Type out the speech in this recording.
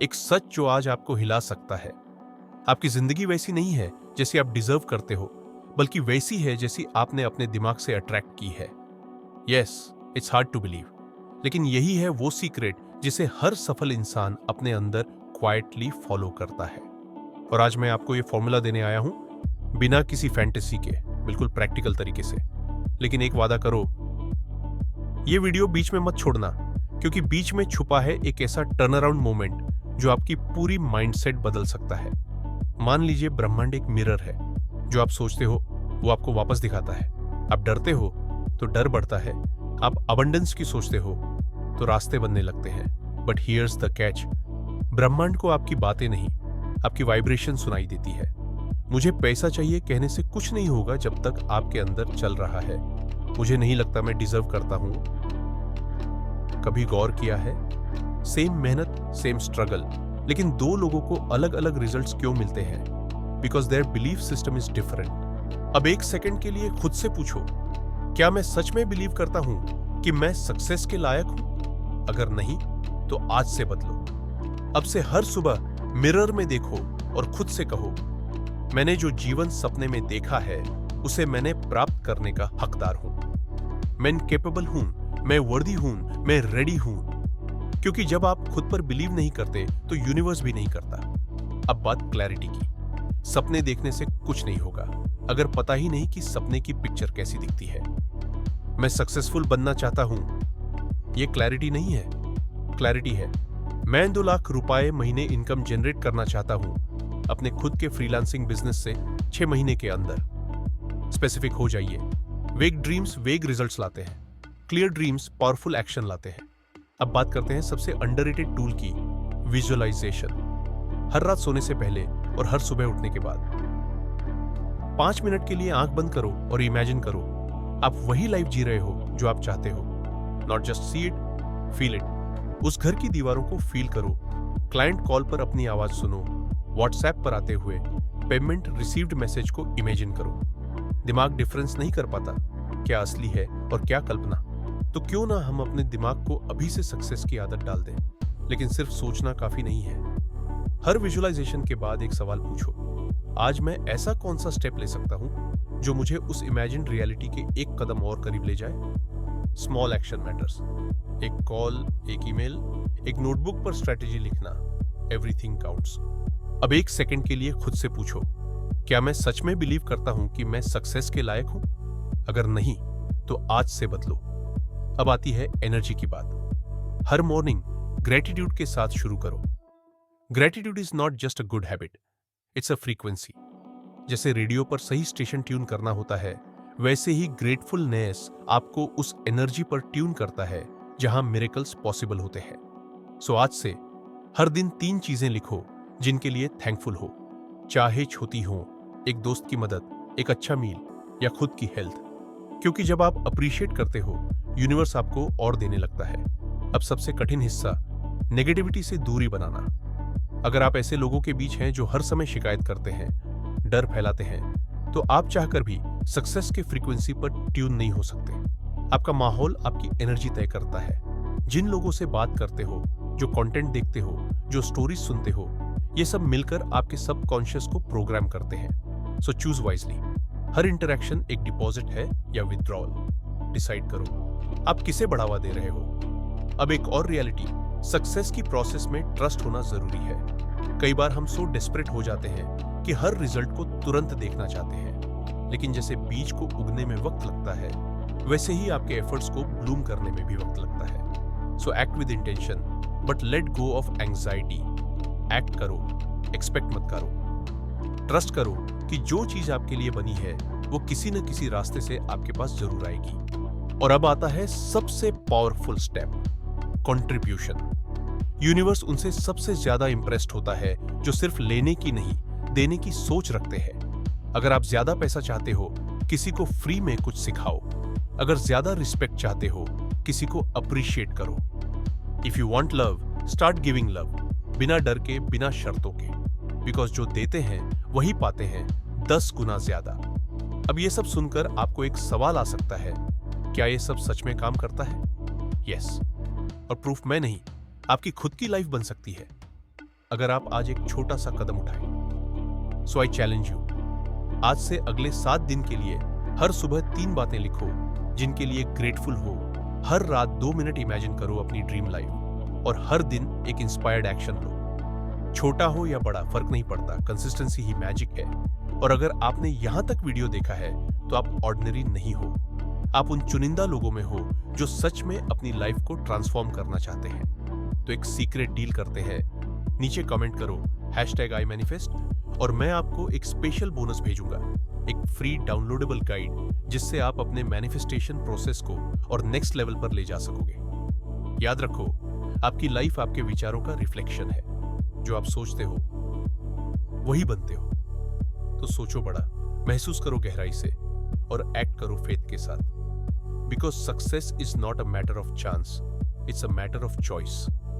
एक सच जो आज आपको हिला सकता है। आपकी जिंदगी वैसी नहीं है जैसी आप डिजर्व करते हो, बल्कि वैसी है जैसी आपने अपने दिमाग से अट्रैक्ट की है। Yes, it's hard to believe, लेकिन यही है वो सीक्रेट जिसे हर सफल इंसान अपने अंदर क्वाइटली फॉलो करता है। और आज मैं आपको ये फॉर्मूला देने आया हूं, बिना किसी फैंटेसी के, बिल्कुल प्रैक्टिकल तरीके से। लेकिन एक वादा करो, ये वीडियो बीच में मत छोड़ना, क्योंकि बीच में छुपा है एक ऐसा टर्न अराउंड मोमेंट जो आपकी पूरी माइंडसेट बदल सकता है। मान लीजिए ब्रह्मांड एक मिरर है। जो आप सोचते हो वो आपको वापस दिखाता है। आप डरते हो तो डर बढ़ता है। आप अबंडेंस की सोचते हो तो रास्ते बनने लगते हैं। बट हियर्स द कैच, ब्रह्मांड को आपकी बातें नहीं, आपकी वाइब्रेशन सुनाई देती है। मुझे पैसा चाहिए कहने से कुछ नहीं होगा जब तक आपके अंदर चल रहा है, मुझे नहीं लगता मैं डिजर्व करता हूं। कभी गौर किया है, सेम मेहनत, सेम स्ट्रगल, लेकिन दो लोगों को अलग अलग रिजल्ट्स क्यों मिलते हैं? Because their belief system is different. अब एक सेकंड के लिए खुद से पूछो, क्या मैं सच में बिलीव करता हूं कि मैं सक्सेस के लायक हूं? अगर नहीं तो आज से बदलो। अब से हर सुबह मिरर में देखो और खुद से कहो, मैंने जो जीवन सपने में देखा है उसे मैंने प्राप्त करने का हकदार हूं। मैं कैपेबल हूं, मैं वर्दी हूं, मैं रेडी हूं। क्योंकि जब आप खुद पर बिलीव नहीं करते तो यूनिवर्स भी नहीं करता। अब बात क्लैरिटी की। सपने देखने से कुछ नहीं होगा अगर पता ही नहीं कि सपने की पिक्चर कैसी दिखती है। मैं सक्सेसफुल बनना चाहता हूं, यह क्लैरिटी नहीं है। क्लैरिटी है, मैं 2 लाख रुपए महीने इनकम जनरेट करना चाहता हूं अपने खुद के फ्रीलांसिंग बिजनेस से 6 महीने के अंदर। स्पेसिफिक हो जाइए। वेग ड्रीम्स वेग रिजल्ट्स लाते हैं, क्लियर ड्रीम्स पावरफुल एक्शन लाते हैं। अब बात करते हैं सबसे अंडररेटेड टूल की, विजुअलाइजेशन। हर रात सोने से पहले और हर सुबह उठने के बाद 5 मिनट के लिए आंख बंद करो और इमेजिन करो आप वही लाइफ जी रहे हो जो आप चाहते हो। Not just see it, feel it. उस घर की दीवारों को फील करो, क्लाइंट कॉल पर अपनी आवाज सुनो, व्हाट्सएप पर आते हुए पेमेंट रिसीव्ड मैसेज को इमेजिन करो। दिमाग डिफरेंस नहीं कर पाता क्या असली है और क्या कल्पना। तो क्यों ना हम अपने दिमाग को अभी से सक्सेस की आदत डाल दें। लेकिन सिर्फ सोचना काफी नहीं है। हर विजुअलाइजेशन के बाद एक सवाल पूछो, आज मैं ऐसा कौन सा स्टेप ले सकता हूं जो मुझे उस इमेजिन्ड रियलिटी के एक कदम और करीब ले जाए। Small action matters. एक कॉल, एक ईमेल, एक नोटबुक पर स्ट्रेटेजी लिखना, एवरीथिंग काउंट्स। अब एक सेकंड के लिए खुद से पूछो, क्या मैं सच में बिलीव करता हूं कि मैं सक्सेस के लायक हूं? अगर नहीं तो आज से बदलो। अब आती है एनर्जी की बात। हर मॉर्निंग ग्रेटिट्यूड के साथ शुरू करो। Gratitude is not just a good habit, it's a frequency. जैसे रेडियो पर सही स्टेशन ट्यून करना होता है, वैसे ही ग्रेटफुलनेस आपको उस एनर्जी पर ट्यून करता है जहां मिरेकल्स पॉसिबल होते हैं। सो आज से हर दिन 3 चीजें लिखो जिनके लिए थैंकफुल हो, चाहे छोटी हो, एक दोस्त की मदद, एक अच्छा मील या खुद की हेल्थ। क्योंकि जब आप अप्रिशिएट करते हो, यूनिवर्स आपको और देने लगता है। अब सबसे कठिन हिस्सा, नेगेटिविटी से दूरी बनाना। अगर आप ऐसे लोगों के बीच हैं जो हर समय शिकायत करते हैं, डर फैलाते हैं, तो आप चाहकर भी सक्सेस के फ्रीक्वेंसी पर ट्यून नहीं हो सकते। आपका माहौल आपकी एनर्जी तय करता है। जिन लोगों से बात करते हो, जो कंटेंट देखते हो, जो स्टोरीज सुनते हो, ये सब मिलकर आपके सबकॉन्शियस को प्रोग्राम करते हैं। So choose wisely. हर इंटरैक्शन एक डिपॉजिट है या विथड्रॉल। डिसाइड करो आप किसे बढ़ावा दे रहे हो। अब एक और रियलिटी, सक्सेस की प्रोसेस में ट्रस्ट होना जरूरी है। कई बार हम सो डेस्परेट हो जाते हैं कि हर रिजल्ट को तुरंत देखना चाहते हैं, लेकिन जैसे बीज को उगने में वक्त लगता है, वैसे ही आपके एफर्ट्स को ब्लूम करने में भी वक्त लगता है। So act with intention but let go of anxiety. Act करो, एक्सपेक्ट मत करो। ट्रस्ट करो कि जो चीज आपके लिए बनी है वो किसी न किसी रास्ते से आपके पास जरूर आएगी। और अब आता है सबसे पावरफुल स्टेप, कंट्रीब्यूशन। यूनिवर्स उनसे सबसे ज्यादा इंप्रेस्ड होता है जो सिर्फ लेने की नहीं, देने की सोच रखते हैं। अगर आप ज्यादा पैसा चाहते हो, किसी को फ्री में कुछ सिखाओ। अगर ज्यादा रिस्पेक्ट चाहते हो, किसी को अप्रिशिएट करो। If you want love, start giving love, बिना डर के, बिना शर्तों के। बिकॉज जो देते हैं वही पाते हैं 10 गुना ज्यादा। अब ये सब सुनकर आपको एक सवाल आ सकता है, क्या ये सब सच में काम करता है? यस। और प्रूफ मैं नहीं, आपकी खुद की लाइफ बन सकती है। अगर आप आज एक छोटा सा कदम उठाएं। सो आई चैलेंज यू, आज से अगले 7 दिन के लिए हर सुबह 3 बातें लिखो जिनके लिए ग्रेटफुल हो। हर रात 2 मिनट इमेजिन करो अपनी ड्रीम लाइफ और हर दिन एक इंस्पायर्ड एक्शन लो। छोटा हो या बड़ा फर्क नहीं पड़ता, कंसिस्टेंसी ही मैजिक है। और अगर आपने यहां तक वीडियो देखा है तो आप ऑर्डिनरी नहीं हो, आप उन चुनिंदा लोगों में हो जो सच में अपनी लाइफ को ट्रांसफॉर्म करना चाहते हैं। तो एक सीक्रेट डील करते हैं, नीचे कमेंट करो #imanifest और मैं आपको एक स्पेशल बोनस भेजूंगा, एक फ्री डाउनलोडेबल गाइड जिससे आप अपने मैनिफेस्टेशन प्रोसेस को और नेक्स्ट लेवल पर ले जा सकोगे। याद रखो, आपकी लाइफ आपके विचारों का रिफ्लेक्शन है। जो आप सोचते हो वही बनते हो। तो सोचो बड़ा, महसूस करो गहराई से और एक्ट करो फेथ के साथ। Because success is not a matter of chance, it's a matter of choice.